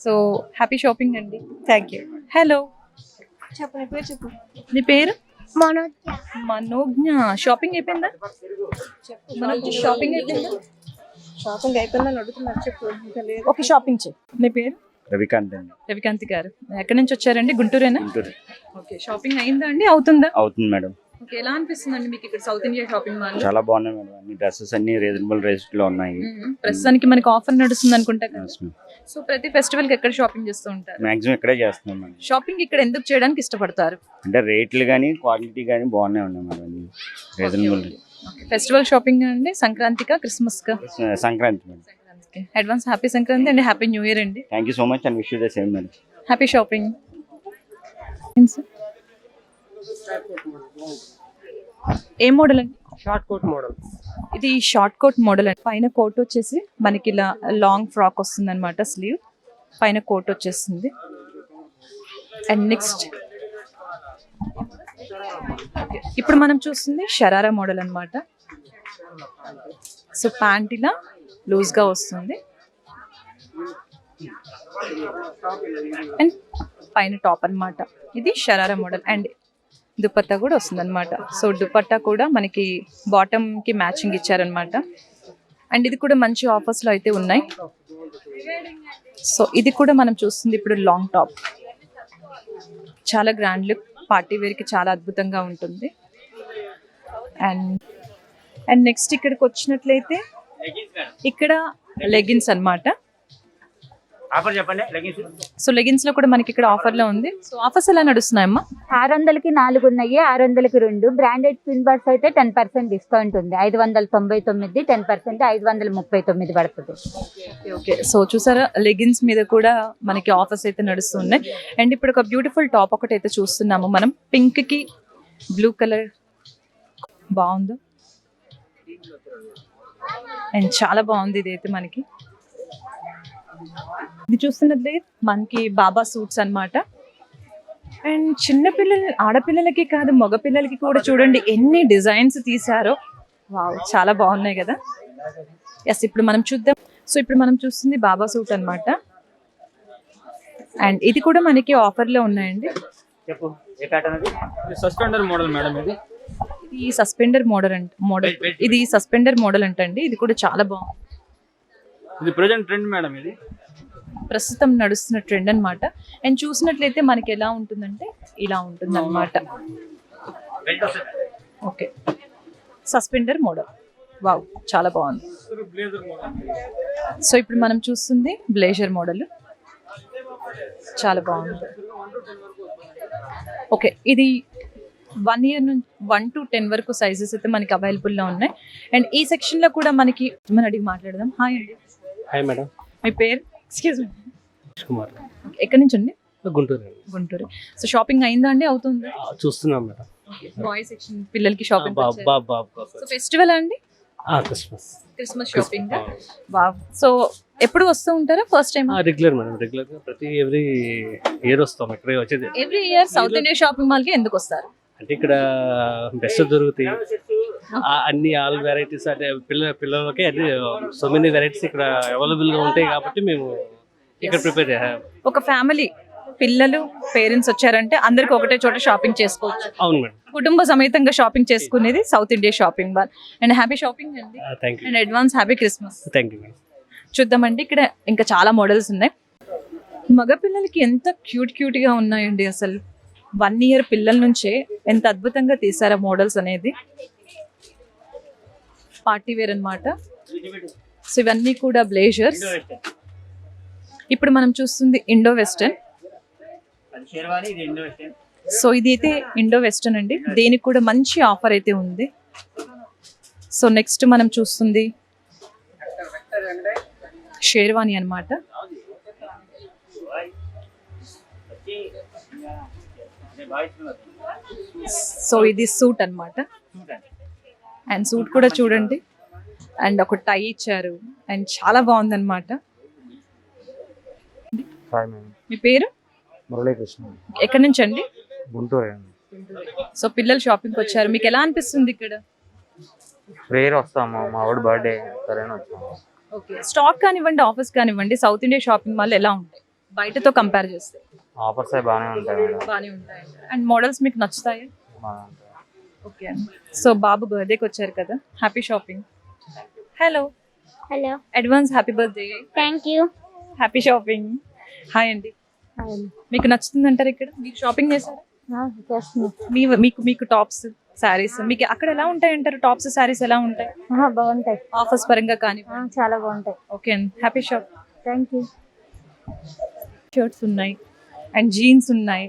సో హ్యాపీ షాపింగ్ అండి. Thank you. హలో, చెప్పు, నీ పేరు చెప్పు. నీ పేరు? మనోజ్ఞ. షాపింగ్ అయిపోయిందా? మనోజ్, షాపింగ్ అయిపోయిందా? షాపింగ్ అయిపోయిందని అడుగుతున్నారు. చెప్పు. ఇంకా లేదు. ఓకే, షాపింగ్ చేయి. నీ పేరు? రవికాంత్ అండి. రవికాంత్ గారు ఎక్కడి నుంచి వచ్చారండి? గుంటూరేనా? గుంటూరు. ఓకే, షాపింగ్ అయిందా అండి? అవుతుందా? అవుతుంది మేడం. ఓకే, ఎలా అనిపిస్తుందండి మీకు ఇక్కడ సౌత్ ఇండియా షాపింగ్ మాల్? చాలా బాగున్నాయి మేడం. అన్ని డ్రెస్సెస్ అన్ని రీజనబుల్ రేట్స్ లో ఉన్నాయి. ప్రస్తుతానికి మనకి ఆఫర్ నడుస్తుంది అనుకుంటా కదా. Yes, ma'am. సో ప్రతి ఫెస్టివల్ కి ఎక్కడ షాపింగ్ చేస్తూ ఉంటారు? మాక్సిమం ఇక్కడే చేస్తున్నాం మేడం. షాపింగ్ ఇక్కడ ఎందుకు చేయడానికి ఇష్టపడతారు? అంటే రేట్లు కానీ క్వాలిటీ కానీ బాగున్నాయి ఉన్నాయి మేడం. అన్ని రీజనబుల్. ఫెస్టివల్ షాపింగ్ అండి, సంక్రాంతికా క్రిస్మస్ కా? సంక్రాంతి మేడం. సంక్రాంతికి అడ్వాన్స్ హ్యాపీ సంక్రాంతి అండి, హ్యాపీ న్యూ ఇయర్ అండి. Thank you so much and wish you the same madam. Happy shopping. ఏ మోడల్ అండి? Short coat model. ఇది షార్ట్ కోట్ మోడల్ అండి. పైన కోట్ వచ్చేసి మనకి ఇలా లాంగ్ ఫ్రాక్ వస్తుంది అనమాట. స్లీవ్ పైన కోట్ వచ్చేస్తుంది. అండ్ నెక్స్ట్ ఇప్పుడు మనం చూస్తుంది షరారా మోడల్ అన్నమాట. సో ప్యాంట్ ఇలా లూజ్గా వస్తుంది. అండ్ పైన టాప్ అన్నమాట. ఇది షరారా మోడల్ అండ్ దుపట్టా కూడా వస్తుంది అనమాట. సో దుపట్టా కూడా మనకి బాటమ్ కి మ్యాచింగ్ ఇచ్చారనమాట. అండ్ ఇది కూడా మంచి ఆఫర్స్ లో అయితే ఉన్నాయి. సో ఇది కూడా మనం చూస్తుంది ఇప్పుడు లాంగ్ టాప్, చాలా గ్రాండ్ లుక్, పార్టీ వేర్ కి చాలా అద్భుతంగా ఉంటుంది. అండ్ నెక్స్ట్ ఇక్కడికి వచ్చినట్లయితే ఇక్కడ లెగిన్స్ అన్నమాట. ఆఫర్ చెప్పండి లెగిన్స్. సో లెగిన్స్ లో కూడా మనకి ఇక్కడ ఆఫర్ లో ఉంది. సో ఆఫర్స్ ఎలా నడుస్తున్నాయమ్మా? 600కి 4 ఉన్నాయి, 600కి 2. బ్రాండెడ్ పిన్ బర్డ్స్ అయితే 10% డిస్కౌంట్ ఉంది. 599 10%, 539 పడుతుంది. ఓకే, సో చూసారా లెగిన్స్ మీద కూడా మనకి ఆఫర్స్ అయితే నడుస్తున్నాయి. అండ్ ఇప్పుడు ఒక బ్యూటిఫుల్ టాప్ ఒకటి అయితే చూస్తున్నాము మనం, పింక్ కి బ్లూ కలర్, బాగుంది అండ్ చాలా బాగుంది. ఇదైతే మనకి ఇది చూస్తున్నట్లే మనకి బాబా సూట్స్ అన్నమాట. అండ్ చిన్నపిల్లలు, ఆడపిల్లలకి కాదు మగ పిల్లలకి కూడా చూడండి ఎన్ని డిజైన్స్ తీసారో. వావ్, చాలా బాగున్నాయి కదా. ఎస్, ఇప్పుడు మనం చూద్దాం. సో ఇప్పుడు మనం చూస్తుంది బాబా సూట్ అన్నమాట. అండ్ ఇది కూడా మనకి ఆఫర్ లో ఉన్నాయండి. చెప్పు ఏ ప్యాటర్న్ అది? సస్పెండర్ మోడల్ మేడం ఇది. ఇది సస్పెండర్ మోడల్ ఇది సస్పెండర్ మోడల్ అంటండి. ఇది కూడా చాలా బాగుంది. ఇది ప్రెజెంట్ ట్రెండ్ మేడం, ఇది ప్రస్తుతం నడుస్తున్న ట్రెండ్ అన్నమాట. అండ్ చూసినట్లయితే మనకి ఎలా ఉంటుందంటే ఇలా ఉంటుంది అన్నమాట. Okay, suspender model. వావ్, చాలా బాగుంది. సో ఇప్పుడు మనం చూస్తుంది బ్లేజర్ మోడల్, చాలా బాగుంది. ఓకే, ఇది 1 ఇయర్ నుంచి 1 to 10 వరకు సైజెస్ అయితే మనకి అవైలబుల్ లో ఉన్నాయి. అండ్ ఈ సెక్షన్ లో కూడా మనకి మనం అడిగి మాట్లాడదాం. హాయ్ అండి. Hi madam. మీ పేరు? Excuse me. కుమార్. ఎక్కడి నుంచి అండి? గుంటూరు. గుంటూరు. సో షాపింగ్ అయిందా అండి? అవుతుంది. చూస్తున్నాం మేడం. బాయ్ సెక్షన్ పిల్లలకి షాపింగ్. సో ఫెస్టివల్ అండి? Christmas shopping. వావ్. సో ఎప్పుడు వస్తూ ఉంటారా? First time? Regular madam, regular గా ప్రతి ఎవ్రీ ఇయర్ వస్తాం. ఇక్కడ వచ్చేది every year south India shopping mall కి ఎందుకు వస్తారు? అంటే ఇక్కడ బెస్ట్ దొరుకుతాయి, అన్ని ఆల్ వెరైటీస్. అంటే పిల్లలకి అది సో మెనీ వెరైటీస్ ఇక్కడ అవైలబుల్ గా ఉంటాయి కాబట్టి మేము ఇక్కడ ప్రిపేర్ చేయాలి. ఒక ఫ్యామిలీ, పిల్లలు, పేరెంట్స్ వచ్చారంటే అందరికి ఒకటే చోట షాపింగ్ చేసుకోవచ్చు. అవును మేడం. కుటుంబ సమేతంగా షాపింగ్ చేసుకునేది South India shopping mall. And happy shopping అండి. Thank you and advance happy Christmas. Thank you madam. చూద్దామండి, ఇక్కడ ఇంకా చాలా మోడల్స్ ఉన్నాయి. మగ పిల్లలకి ఎంత క్యూట్ గా ఉన్నాయండి అసలు. 1 ఇయర్ పిల్లల నుంచే ఎంత అద్భుతంగా తీసారా మోడల్స్ అనేది. పార్టీ వేర్ అన్నమాట. సో ఇవన్నీ కూడా బ్లేజర్స్. ఇప్పుడు మనం చూస్తుంది ఇండో వెస్టర్న్. సో ఇది అయితే ఇండో వెస్టర్న్ అండి. దీనికి కూడా మంచి ఆఫర్ అయితే ఉంది. సో నెక్స్ట్ మనం చూస్తుంది షేర్వాణి అన్నమాట. సో ఇది సూట్ అన్నమాట. అండ్ సూట్ కూడా చూడండి, అండ్ ఒక టై ఇచ్చారు అండ్ చాలా బాగుంది అనమాట. మీ పేరు? మురళీకృష్ణ. ఎక్కడి నుంచి అండి? గుంటూరు. సో పిల్లలు షాపింగ్కి వచ్చారు, మీకు ఎలా అనిపిస్తుంది ఇక్కడ? ప్రేయర్ వస్తాము, మా ఆవిడ బర్త్డే సరేనా వచ్చాము. ఓకే, స్టాక్ కానివ్వండి, ఆఫర్స్ కానివ్వండి, సౌత్ ఇండియా షాపింగ్ మాల్ ఎలా ఉంటాయి బయటతో కంపేర్ చేస్తే? ఆఫర్స్ అవి బాగానే ఉంటాయి మేడం. బాగానే ఉంటాయి. అండ్ మోడల్స్ మీకు నచ్చుతాయి? బాగానే ఉంటాయి. ఓకే అండి. సో బాబు బర్త్డేకి వచ్చారు కదా, happy shopping. Hello. Hello. Advance happy birthday. Thank you. Happy shopping. Hi అండి. మీకు నచ్చుతుంది అంటారు ఇక్కడ? మీరు షాపింగ్ చేశారా? మీకు టాప్స్, శారీస్ మీకు అక్కడ ఎలా ఉంటాయి అంటారు? టాప్స్, శారీస్ ఎలా ఉంటాయి? బాగుంటాయి. ఆఫర్స్ పరంగా కానీ చాలా బాగుంటాయి. ఓకే అండి, happy shop. Thank you. Shirts ఉన్నాయి అండ్ జీన్స్ ఉన్నాయి.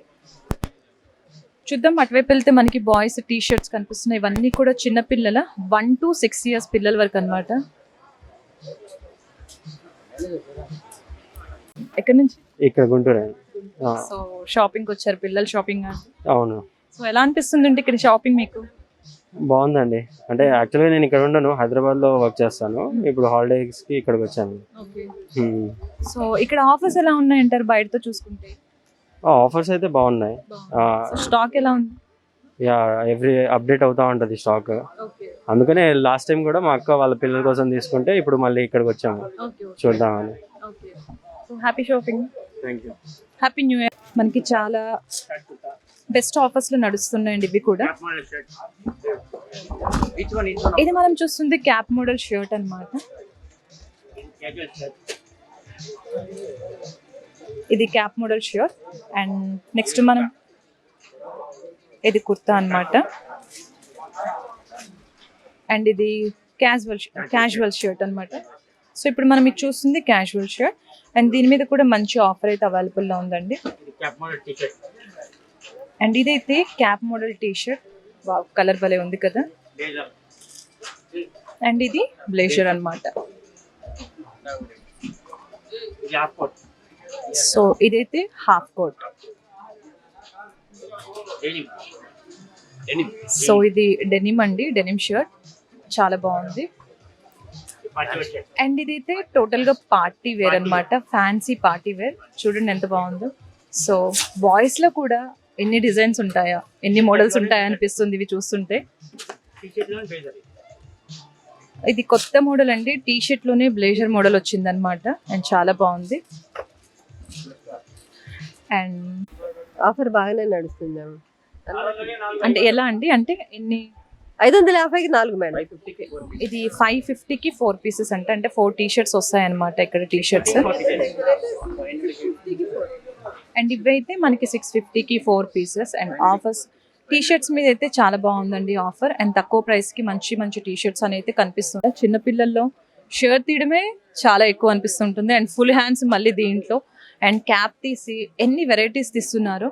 చూద్దాం, అటువైపు వెళ్తే మనకి బాయ్స్ టీ షర్ట్స్ కనిపిస్తున్నాయి. ఇవన్నీ కూడా చిన్న పిల్లల 1 to 6 years పిల్లల వరకు అన్నమాట. ఎక్కడి నుంచి? ఇక్కడ గుంటూరు. సో షాపింగ్ వచ్చారు పిల్లలు, షాపింగ్. అవును. సో ఎలా అనిపిస్తుంది అంటే ఇక్కడ షాపింగ్ మీకు? బాగుందండి. అంటే యాక్చువల్గా నేను ఇక్కడ ఉండను, హైదరాబాద్లో వర్క్ చేస్తాను. ఇప్పుడు హాలిడేస్కి ఇక్కడికి వచ్చాను. సో ఇక్కడ ఆఫర్స్ ఎలా ఉన్నాయి అంటారు బయటతో చూసుకుంటే? ఆఫర్స్ అయితే బాగున్నాయి. స్టాక్ ఎలా ఉంది? యా, ఎవ్రీ అప్డేట్ అవుతా ఉంటుంది స్టాక్. అందుకనే లాస్ట్ టైం కూడా మా అక్క వాళ్ళ పిల్లల కోసం తీసుకుంటే ఇప్పుడు మళ్ళీ ఇక్కడికి వచ్చాము చూద్దామని. So happy shopping. Thank you. Happy new year. మనకి చాలా బెస్ట్ ఆఫర్స్లో నడుస్తున్నాయండి ఇవి కూడా. ఇది మనం చూస్తుంది క్యాప్ మోడల్ షర్ట్ అన్నమాట. ఇది cap model shirt. And next మనం ఇది కుర్తా అన్నమాట. అండ్ ఇది క్యాజువల్ షర్ట్ అన్నమాట. సో ఇప్పుడు మనం ఇది చూస్తుంది క్యాజువల్ షర్ట్. అండ్ దీని మీద కూడా మంచి ఆఫర్ అయితే అవైలబుల్లో ఉందండి. అండ్ ఇదైతే cap model T shirt. Wow, colour భలే ఉంది కదా. అండ్ ఇది బ్లేజర్ అన్నమాట. సో ఇదైతే హాఫ్ కోట్. సో ఇది డెనిమ్ అండి, డెనిమ్ షర్ట్ చాలా బాగుంది. అండ్ ఇదైతే టోటల్ గా పార్టీ వేర్ అన్నమాట, ఫ్యాన్సీ పార్టీ వేర్. చూడండి ఎంత బాగుందో. సో బాయ్స్ లో కూడా ఎన్ని డిజైన్స్ ఉంటాయా, ఎన్ని మోడల్స్ ఉంటాయా అనిపిస్తుంది ఇవి చూస్తుంటే. ఇది కొత్త మోడల్ అండి, టీ షర్ట్ లోనే బ్లేజర్ మోడల్ వచ్చింది అనమాట. అండ్ చాలా బాగుంది. అండ్ ఆఫర్ బాగానే నడుస్తుంది. అంటే ఎలా అండి, అంటే ఎన్ని? 550కి 4 మేడం. ఇది 550కి 4 పీసెస్ అంటే 4 టీ షర్ట్స్ వస్తాయి అనమాట ఇక్కడ. టీ షర్ట్స్ అండ్ ఇవైతే మనకి 650కి 4 pieces. And offers T shirts మీద అయితే చాలా బాగుందండి ఆఫర్. అండ్ తక్కువ ప్రైస్ కి మంచి మంచి టీ షర్ట్స్ అని అయితే కనిపిస్తుంది. చిన్నపిల్లల్లో షర్ట్ తీయడమే చాలా ఎక్కువ అనిపిస్తుంటుంది. అండ్ ఫుల్ హ్యాండ్స్ మళ్ళీ దీంట్లో. అండ్ క్యాప్ తీసి ఎన్ని వెరైటీస్ తీస్తున్నారు.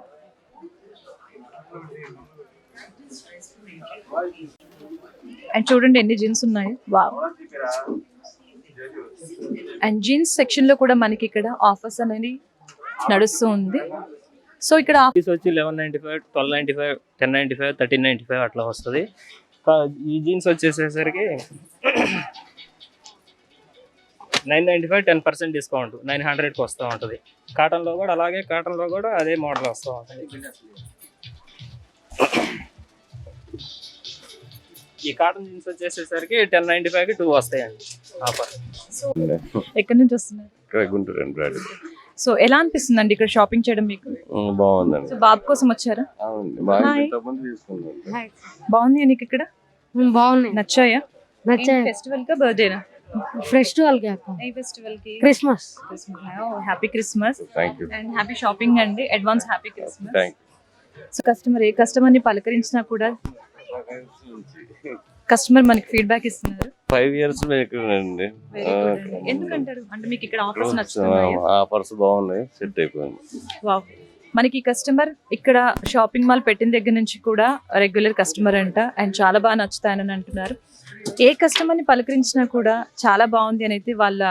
అండ్ చూడండి ఎన్ని జీన్స్ ఉన్నాయి. వావ్. అండ్ జీన్స్ సెక్షన్ లో కూడా మనకి ఇక్కడ ఆఫర్స్ అనేది నడుస్తూ ఉంది. సో ఇక్కడ పీస్ వచ్చి 1195, 1295, 1095, 1395 అట్లా వస్తుంది. ఈ జీన్స్ వచ్చేసేసరికి 995 10% డిస్కౌంట్ 900కి వస్తూ ఉంటుంది. కాటన్లో కూడా అలాగే, కాటన్లో కూడా అదే మోడల్ వస్తూ ఉంటుంది. ఈ కాటన్ జీన్స్ వచ్చేసేసరికి 1095కి 2 వస్తాయండి ఆఫర్. ఎక్కడి నుంచి వస్తున్నారు? గుంటూరు అండి. సో ఎలా అనిపిస్తుందండి ఇక్కడ షాపింగ్ చేయడం మీకు? బాగుందండి. సో బాబు కోసం వచ్చారా? హాయ్. బాగుంది నీకు ఇక్కడ? బాగున్నాయి, నచ్చాయా? నచ్చాయి. ఫెస్టివల్ కా బర్త్డేనా? ఫెస్టివల్ కి ఏ ఫెస్టివల్ కి? Christmas. Happy Christmas and happy shopping అండి. Advance happy Christmas. So customer ఏ కస్టమర్ ని పలకరించినా కూడా కస్టమర్ మనకి ఫీడ్బ్యాక్ ఇస్తున్నారు. 5 years అండి. ఎందుకంటారు అంటే మీకు ఇక్కడ ఆఫర్స్ నచ్చుతున్నాయి? ఆఫర్స్ బాగున్నాయి, సెట్ అయిపోయింది. వావ్. మనకి కస్టమర్ ఇక్కడ షాపింగ్ మాల్ పెట్టిన దగ్గర నుంచి కూడా రెగ్యులర్ కస్టమర్ అంట. అండ్ చాలా బాగా నచ్చుతాయని అంటున్నారు. ఏ కస్టమర్ ని పలకరించినా కూడా చాలా బాగుంది అని అయితే వాళ్ళ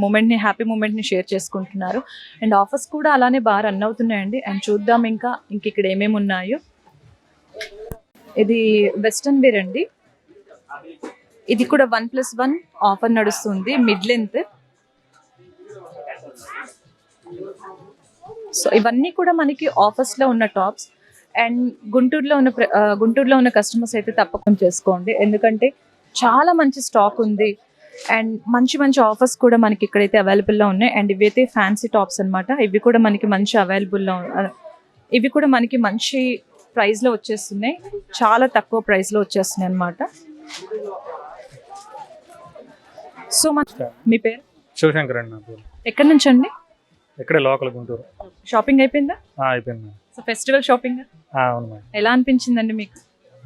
మూమెంట్ ని, హ్యాపీ మూమెంట్ ని షేర్ చేసుకుంటున్నారు. అండ్ ఆఫర్స్ కూడా అలానే బాగా రన్ అవుతున్నాయండి. అండ్ చూద్దాం ఇంకా ఇక్కడ ఏమేమి ఉన్నాయో. ఇది వెస్టర్న్ వేర్ అండి. ఇది కూడా 1+1 ఆఫర్ నడుస్తుంది, మిడ్ లెంత్. సో ఇవన్నీ కూడా మనకి ఆఫర్స్ లో ఉన్న టాప్స్. అండ్ గుంటూరులో ఉన్న కస్టమర్స్ అయితే తప్పకుండా చేసుకోండి, ఎందుకంటే చాలా మంచి స్టాక్ ఉంది. అండ్ మంచి మంచి ఆఫర్స్ కూడా మనకి ఇక్కడైతే అవైలబుల్లో ఉన్నాయి. అండ్ ఇవైతే ఫ్యాన్సీ టాప్స్ అన్నమాట. ఇవి కూడా మనకి మంచి అవైలబుల్లో, ఇవి కూడా మనకి మంచి ప్రైస్లో వచ్చేస్తున్నాయి, చాలా తక్కువ ప్రైస్లో వచ్చేస్తున్నాయి అన్నమాట. సో మీ పేరు? శివశంకర్ అండి. నాకు ఎక్కడి నుంచి అండి? ఇక్కడే లోకల్ గుంటూరు. షాపింగ్ అయిపోయిందా? అయిపోయింది. సో ఫెస్టివల్ షాపింగ్ అవును మేడం. ఎలా అనిపించిందండి మీకు?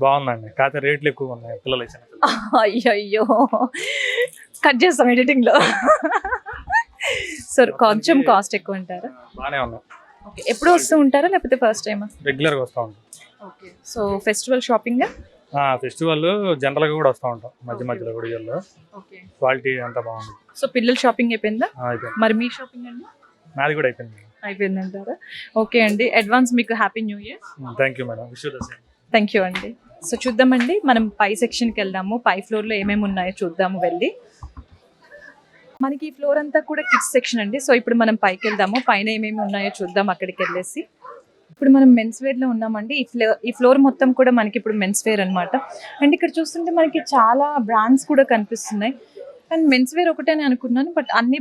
బాగుందండి, కాకపోతే రేట్లు ఎక్కువ ఉన్నాయి పిల్లలు ఇచ్చిన. అయ్యో కట్ చేస్తాం ఎడిటింగ్ లో. సో కొంచెం కాస్ట్ ఎక్కువ అంటారా? బాగానే ఉన్నాయి. ఓకే. ఎప్పుడు వస్తూ ఉంటారా లేకపోతే ఫస్ట్ టైమా? రెగ్యులర్గా వస్తూ ఉంటాం. Okay. So festival shopping? Festival జనరల్గా కూడా వస్తూ ఉంటాం, మధ్య మధ్యలో కూడా ఇయర్లో. ఓకే. క్వాలిటీ అంతా బాగుంది. సో పిల్లల షాపింగ్ అయిపోయిందా? అయిపోయింది. మరి మీ షాపింగ్ అండి? నాది కూడా అయిపోయింది. అయిపోయింది అంటారా? ఓకే అండి, అడ్వాన్స్ మీకు happy new year. Thank you madam. Wish you the same. Thank you అండి. సో చూద్దామండి, మనం పై సెక్షన్కి వెళ్దాము. పై ఫ్లోర్లో ఏమేమి ఉన్నాయో చూద్దాము వెళ్ళి. మనకి ఈ ఫ్లోర్ అంతా కూడా కిడ్స్ సెక్షన్ అండి. సో ఇప్పుడు మనం పైకి వెళ్దాము, పైన ఏమేమి ఉన్నాయో చూద్దాం అక్కడికి వెళ్ళేసి. ఇప్పుడు మనం మెన్స్ వేర్లో ఉన్నామండి. ఈ ఫ్లోర్ మొత్తం కూడా మనకి ఇప్పుడు మెన్స్ వేర్ అనమాట. అండ్ ఇక్కడ చూస్తుంటే మనకి చాలా బ్రాండ్స్ కూడా కనిపిస్తున్నాయి. అండ్ మెన్స్ వేర్ ఒకటే అని అనుకున్నాను, బట్ అన్ని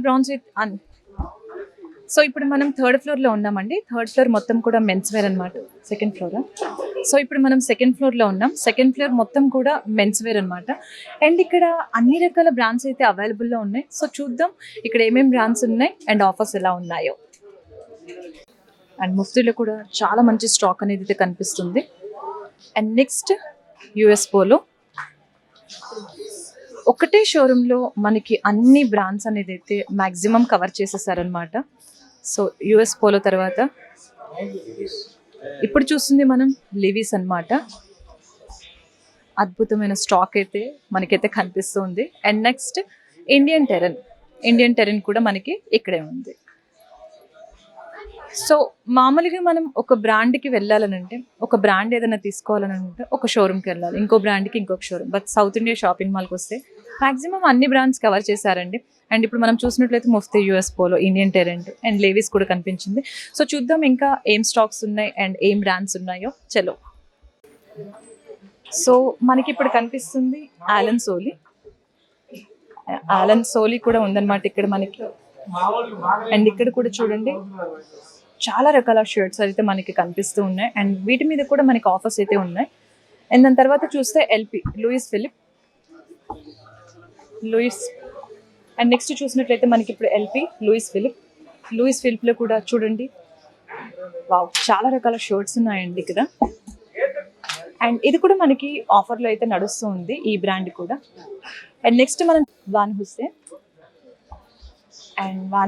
సో ఇప్పుడు మనం థర్డ్ ఫ్లోర్లో ఉన్నామండి. థర్డ్ ఫ్లోర్ మొత్తం కూడా మెన్స్ వేర్ అనమాట. Second floor. సో ఇప్పుడు మనం సెకండ్ ఫ్లోర్లో ఉన్నాం. సెకండ్ ఫ్లోర్ మొత్తం కూడా మెన్స్ వేర్ అనమాట. అండ్ ఇక్కడ అన్ని రకాల బ్రాండ్స్ అయితే అవైలబుల్లో ఉన్నాయి. సో చూద్దాం ఇక్కడ ఏమేమి బ్రాండ్స్ ఉన్నాయి అండ్ ఆఫర్స్ ఎలా ఉన్నాయో. అండ్ ముఫ్తీలో కూడా చాలా మంచి స్టాక్ అనేది అయితే కనిపిస్తుంది. And next US Polo. ఒకటే షోరూంలో మనకి అన్ని బ్రాండ్స్ అనేది అయితే మ్యాక్సిమం కవర్ చేసేసారనమాట. సో యుఎస్ పోలో తర్వాత ఇప్పుడు చూస్తుంది మనం లివీస్ అన్నమాట. అద్భుతమైన స్టాక్ అయితే మనకైతే కనిపిస్తుంది. అండ్ నెక్స్ట్ ఇండియన్ టెరెన్ కూడా మనకి ఇక్కడే ఉంది. సో మామూలుగా మనం ఒక బ్రాండ్కి వెళ్ళాలనంటే, ఒక బ్రాండ్ ఏదైనా తీసుకోవాలనంటే ఒక షోరూమ్కి వెళ్ళాలి, ఇంకో బ్రాండ్కి ఇంకొక showroom. But south India shopping మాల్కి వస్తే మ్యాక్సిమం అన్ని బ్రాండ్స్ కవర్ చేశారండి. అండ్ ఇప్పుడు మనం చూసినట్లయితే Mufti, US Polo, Indian Terrain and Levi's కూడా కనిపించింది. సో చూద్దాం ఇంకా ఏం స్టాక్స్ ఉన్నాయి అండ్ ఏం బ్రాండ్స్ ఉన్నాయో. చలో. సో మనకి ఇప్పుడు కనిపిస్తుంది ఆలన్ సోలీ కూడా ఉందన్నమాట ఇక్కడ మనకి. అండ్ ఇక్కడ కూడా చూడండి చాలా రకాల షర్ట్స్ అయితే మనకి కనిపిస్తూ ఉన్నాయి. అండ్ వీటి మీద కూడా మనకి ఆఫర్స్ అయితే ఉన్నాయి. అండ్ దాని తర్వాత చూస్తే ఎల్పి, లూయిస్ అండ్ నెక్స్ట్ చూసినట్లయితే మనకి ఇప్పుడు ఎల్పి, లూయిస్ ఫిలిప్లో కూడా చూడండి వావ్ చాలా రకాల షర్ట్స్ ఉన్నాయండి ఇక్కడ. అండ్ ఇది కూడా మనకి ఆఫర్లో అయితే నడుస్తూ ఉంది ఈ బ్రాండ్ కూడా. అండ్ నెక్స్ట్ మనం వాన్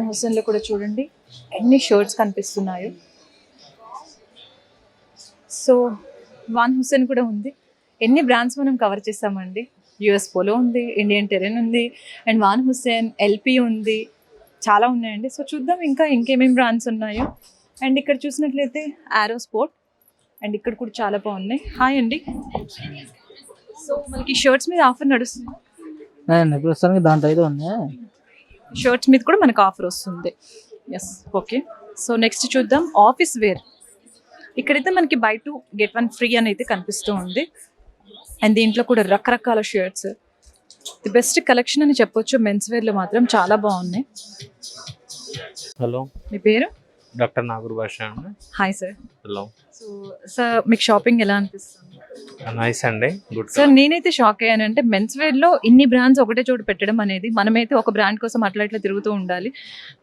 హుస్సేన్లో కూడా చూడండి ఎన్ని షర్ట్స్ కనిపిస్తున్నాయో. సో వాన్ హుస్సేన్ కూడా ఉంది. ఎన్ని బ్రాండ్స్ మనం కవర్ చేస్తామండి. యుఎస్ పోలో ఉంది, ఇండియన్ టెరెన్ ఉంది, అండ్ వాన్ హుస్సేన్, ఎల్పి ఉంది, చాలా ఉన్నాయండి. సో చూద్దాం ఇంకా ఇంకేమేమి బ్రాండ్స్ ఉన్నాయో. అండ్ ఇక్కడ చూసినట్లయితే ఆరో స్పోర్ట్, అండ్ ఇక్కడ కూడా చాలా బాగున్నాయి. హాయ్ అండి. సో మనకి షర్ట్స్ మీద ఆఫర్ నడుస్తుంది. ప్రస్తుతానికి దాంట్లో అయితే ఉంది. షర్ట్స్ మీద కూడా మనకు ఆఫర్ వస్తుంది. Yes, okay. సో నెక్స్ట్ చూద్దాం ఆఫీస్ వేర్. ఇక్కడైతే మనకి బై 2 get 1 ఫ్రీ అని అయితే కనిపిస్తూ ఉంది. అండ్ దీంట్లో కూడా రకరకాల షర్ట్స్, ది బెస్ట్ కలెక్షన్ అని చెప్పొచ్చు. మెన్స్ వేర్లో మాత్రం చాలా బాగున్నాయి. హలో, మీ పేరు? డాక్టర్ నాగూర్ భాష అండి. Hi sir. Hello so sir మీకు షాపింగ్ ఎలా అనిపిస్తుంది? నైస్ అండి, గుడ్. సార్ నేనైతే షాక్ అయ్యానంటే మెన్స్ వేర్లో ఇన్ని బ్రాండ్స్ ఒకటే చోటు పెట్టడం అనేది, మనమైతే ఒక బ్రాండ్ కోసం అట్లా ఇట్లా తిరుగుతూ ఉండాలి.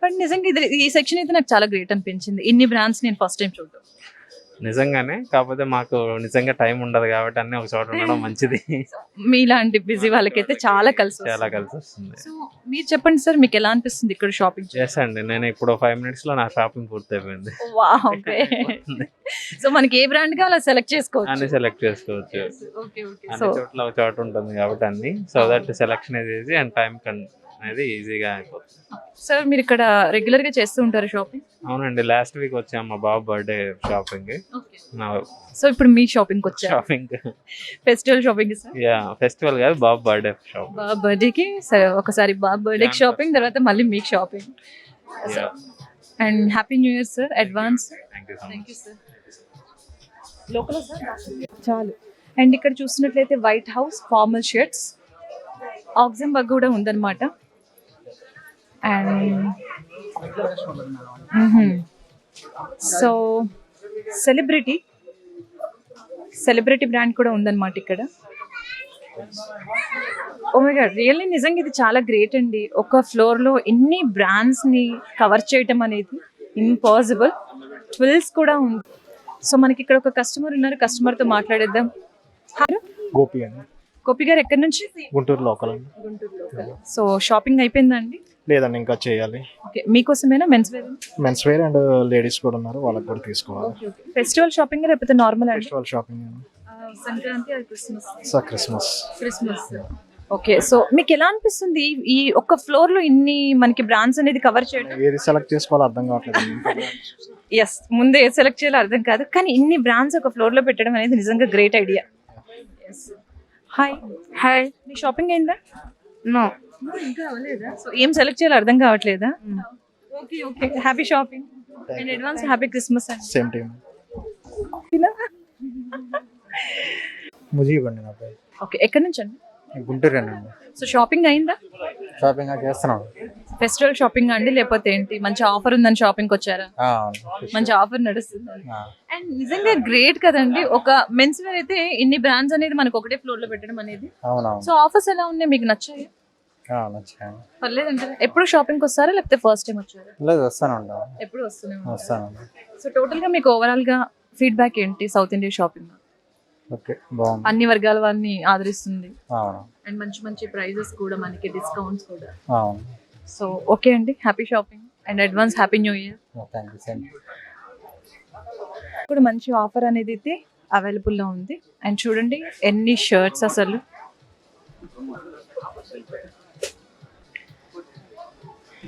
బట్ నిజంగా ఈ సెక్షన్ అయితే నాకు చాలా గ్రేట్ అనిపించింది. ఇన్ని బ్రాండ్స్ నేను ఫస్ట్ టైం చూడడం. నిజంగానే, కాకపోతే మాకు నిజంగా టైం ఉండదు కాబట్టి అన్ని ఒక చోట ఉండడం మంచిది. మీలాంటి బిజీ వాళ్ళకైతే చాలా కలిసి వస్తుంది. సో మీరు చెప్పండి సార్, మీకు ఎలా అనిపిస్తుంది ఇక్కడ షాపింగ్? చేసండి, నేను ఇప్పుడు 5 minutes లో నా షాపింగ్ పూర్తి అయిపోయింది. సో మనకి ఏ బ్రాండ్ కావాలో సెలెక్ట్ చేసుకోవచ్చు. అన్ని సెలెక్ట్ చేసుకోవచ్చు. అన్ని చోట్ల ఒక చోట ఉంటుంది కాబట్టి అన్ని, so that selection easy and time అనేది ఈజీగా అయిపోతుంది. సార్ మీరు ఇక్కడ రెగ్యులర్ గా చేస్తూ ఉంటారు షాపింగ్? అవునండి, లాస్ట్ వీక్ వచ్చాం మా బాబు బర్త్డే షాపింగ్. సో ఇప్పుడు మీ షాపింగ్ వచ్చారు? Shopping festival shopping sir? Yeah, festival కాదు, బాబు బర్త్డే షాపింగ్. బాబు బర్త్డేకి సరే, ఒకసారి బాబు బర్త్డేకి షాపింగ్, తర్వాత మళ్ళీ మీకు shopping. And happy new year sir advance. Thank you sir. Local sir చాలు. అండ్ ఇక్కడ చూసినట్లయితే వైట్ హౌస్ ఫార్మల్ షర్ట్స్, ఆక్సెంబర్గ్ కూడా ఉందన్నమాట. అండ్ సో సెలబ్రిటీ బ్రాండ్ కూడా ఉందన్నమాట ఇక్కడ. ఓ మై గాడ్, రియల్లీ నిజంగా ఇది చాలా గ్రేట్ అండి. ఒక ఫ్లోర్లో ఇన్ని బ్రాండ్స్ని కవర్ చేయటం అనేది ఇంపాసిబుల్. ట్విల్స్ కూడా ఉంది. సో మనకి ఇక్కడ ఒక కస్టమర్ ఉన్నారు, కస్టమర్తో మాట్లాడేద్దాం. గోపి అండి. గోపి గారు ఎక్కడి నుంచి? గుంటూరు లోకల్ అండి. సో షాపింగ్ అయిపోయిందా అండి? లేదండి, ఇంకా చేయాలి. ఓకే, మీకోసమేనా men's wear? Men's wear and ladies కూడా ఉన్నారు, వాళ్ళకి కూడా తీసుకోవాలి. ఫెస్టివల్ షాపింగ్ లేకపోతే నార్మల్ అండి? Festival shopping. సంక్రాంతి అది క్రిస్మస్. ఓకే, సో మీకు ఎలా అనిపిస్తుంది ఈ ఒక్క ఫ్లోర్ లో ఇన్ని మనకి బ్రాండ్స్ అనేది కవర్ చేయడం? ఏది సెలెక్ట్ చేసుకోవాలో అర్థం కావట్లేదు. ఎస్, ముందే ఏది సెలెక్ట్ చేయాలో అర్థం కాదు, కానీ ఇన్ని బ్రాండ్స్ ఒక ఫ్లోర్ లో పెట్టడం అనేది నిజంగా గ్రేట్ ఐడియా. హాయ్, మీ షాపింగ్ అయిందా? నో, ఇంకా అవ్వలేదా? సో ఏం సెలెక్ట్ చేయాలో అర్థం కావట్లేదా? Okay okay, happy shopping and advance happy Christmas అండి. Same time. ముజీబ్ అండి నా పేరు. ఓకే, ఎక్కడి నుంచి అండి? గుంటూరు అండి. సో షాపింగ్ అయిందా? షాపింగ్ చేస్తున్నాం. ఫెస్టివల్ షాపింగ్ అండి లేకపోతే ఏంటి? మంచి ఆఫర్ ఉందని షాపింగ్ వచ్చారా? మంచి ఆఫర్ నడుస్తుంది. అండ్ నిజంగా గ్రేట్ కదండి, ఒక మెన్స్ వేర్ అయితే ఇన్ని బ్రాండ్స్ అనేది మనకు ఒకటే ఫ్లోర్ లో పెట్టడం అనేది. సో ఆఫర్స్ ఎలా ఉన్నాయి, మీకు నచ్చాయి? పర్లేదంటారా? ఎప్పుడు షాపింగ్ వస్తారా లేకపోతే ఫస్ట్ టైం వచ్చారా? లేదు, వస్తాను. ఎప్పుడు వస్తున్నాయి. సో టోటల్ గా మీకు ఓవరాల్ గా ఫీడ్బ్యాక్ ఏంటి సౌత్ ఇండియా షాపింగ్? ఓకే, బాగుంది. అన్ని వర్గాల వారిని ఆదరిస్తుంది అండ్ మంచి మంచి ప్రైజెస్ కూడా, మనకి డిస్కౌంట్స్ కూడా. సో ఓకే అండి, happy shopping and advance happy new year. ఇప్పుడు మంచి ఆఫర్ అనేది అయితే అవైలబుల్ లో ఉంది. అండ్ చూడండి ఎన్ని షర్ట్స్, అసలు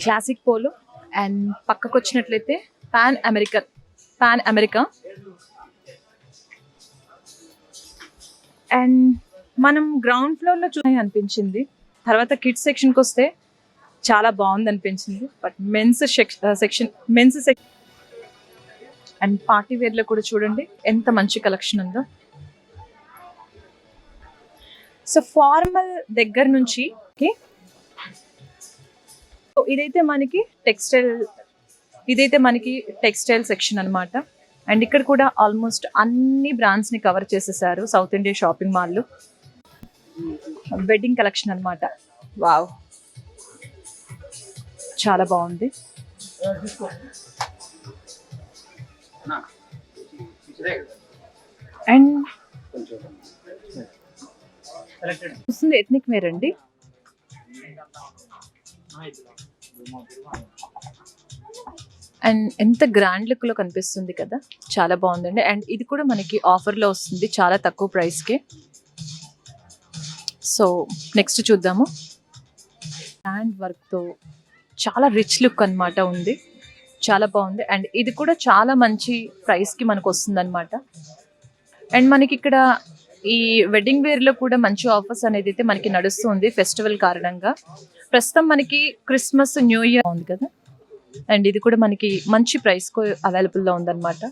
క్లాసిక్ పోలో అండ్ పక్కకు వచ్చినట్లయితే పాన్ అమెరికా. అండ్ మనం గ్రౌండ్ ఫ్లోర్ లో చూడాలి అనిపించింది. తర్వాత కిడ్స్ సెక్షన్ కి వస్తే చాలా బాగుంది అనిపించింది. But men's section and party wear లో కూడా చూడండి ఎంత మంచి కలెక్షన్ ఉందో. సో ఫార్మల్ దగ్గర నుంచి ఇదైతే మనకి టెక్స్టైల్ సెక్షన్ అన్నమాట. అండ్ ఇక్కడ కూడా ఆల్మోస్ట్ అన్ని బ్రాండ్స్ ని కవర్ చేసేసారు south India shopping mall. Wedding collection అన్నమాట. వావ్, చాలా బాగుంది. అండ్ చూస్తుంది ఎథ్నిక్ వేర్ అండి. అండ్ ఎంత గ్రాండ్ లుక్ లో కనిపిస్తుంది కదా, చాలా బాగుందండి. అండ్ ఇది కూడా మనకి ఆఫర్ లో వస్తుంది చాలా తక్కువ ప్రైస్ కి. సో నెక్స్ట్ చూద్దాము. హ్యాండ్ వర్క్ తో చాలా రిచ్ లుక్ అన్నమాట ఉంది, చాలా బాగుంది. అండ్ ఇది కూడా చాలా మంచి ప్రైస్ కి మనకు వస్తుంది అనమాట. అండ్ మనకి ఇక్కడ ఈ వెడ్డింగ్ వేర్ లో కూడా మంచి ఆఫర్స్ అనేది అయితే మనకి నడుస్తుంది ఫెస్టివల్ కారణంగా. ప్రస్తుతం మనకి క్రిస్మస్ న్యూ ఇయర్ ఉంది కదా, అండ్ ఇది కూడా మనకి మంచి ప్రైస్ కు అవైలబుల్ లో ఉందన్నమాట.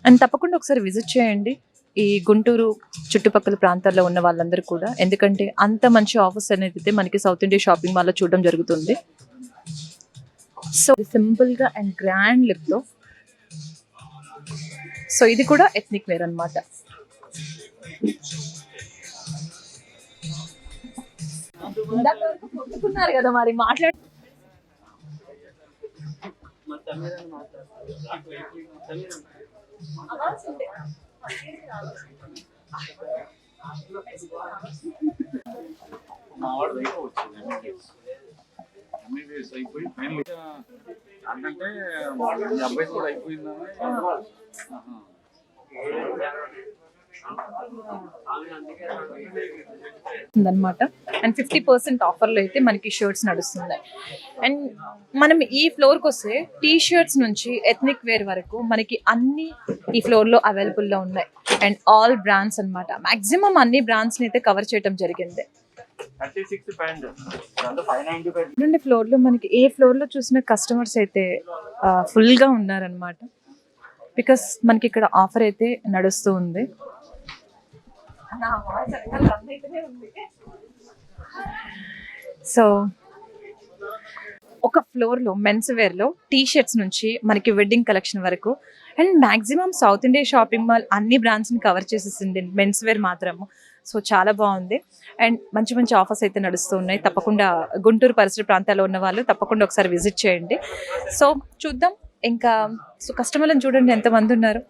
అండ్ తప్పకుండా ఒకసారి విజిట్ చేయండి ఈ గుంటూరు చుట్టుపక్కల ప్రాంతాల్లో ఉన్న వాళ్ళందరూ కూడా, ఎందుకంటే అంత మంచి ఆఫర్స్ అనేది అయితే మనకి సౌత్ ఇండియా షాపింగ్ మాల్ లో చూడడం జరుగుతుంది. సో సింపుల్ గా అండ్ గ్రాండ్ లుక్ తో. సో ఇది కూడా ఎథ్నిక్ వేర్ అన్నమాట. కొట్టుకున్నారు కదా, మరి మాట్లాడు. అంటే అబ్బాయి కూడా అయిపోయిందని ఉందన్నమాట. అండ్ 50% ఆఫర్లో అయితే మనకి షర్ట్స్ నడుస్తున్నాయి. అండ్ మనం ఈ ఫ్లోర్కి వస్తే టీ షర్ట్స్ నుంచి ఎథ్నిక్ వేర్ వరకు మనకి అన్ని ఈ ఫ్లోర్లో అవైలబుల్లో ఉన్నాయి. అండ్ ఆల్ బ్రాండ్స్ అన్నమాట, మాక్సిమం అన్ని బ్రాండ్స్ని అయితే కవర్ చేయడం జరిగింది. రెండు ఫ్లోర్లో మనకి ఏ ఫ్లోర్లో చూసిన కస్టమర్స్ అయితే ఫుల్గా ఉన్నారనమాట. బికాస్ మనకి ఇక్కడ ఆఫర్ అయితే నడుస్తూ ఉంది. సో ఒక ఫ్లోర్లో మెన్స్ వేర్లో టీ షర్ట్స్ నుంచి మనకి వెడ్డింగ్ కలెక్షన్ వరకు and maximum south India shopping mall అన్ని బ్రాండ్స్ని కవర్ చేసేసింది మెన్స్ వేర్ మాత్రము. సో చాలా బాగుంది అండ్ మంచి మంచి ఆఫర్స్ అయితే నడుస్తూ ఉన్నాయి. తప్పకుండా గుంటూరు పరిసర ప్రాంతాల్లో ఉన్న వాళ్ళు తప్పకుండా ఒకసారి విజిట్ చేయండి. సో చూద్దాం ఇంకా. సో కస్టమర్లను చూడండి ఎంతమంది ఉన్నారు.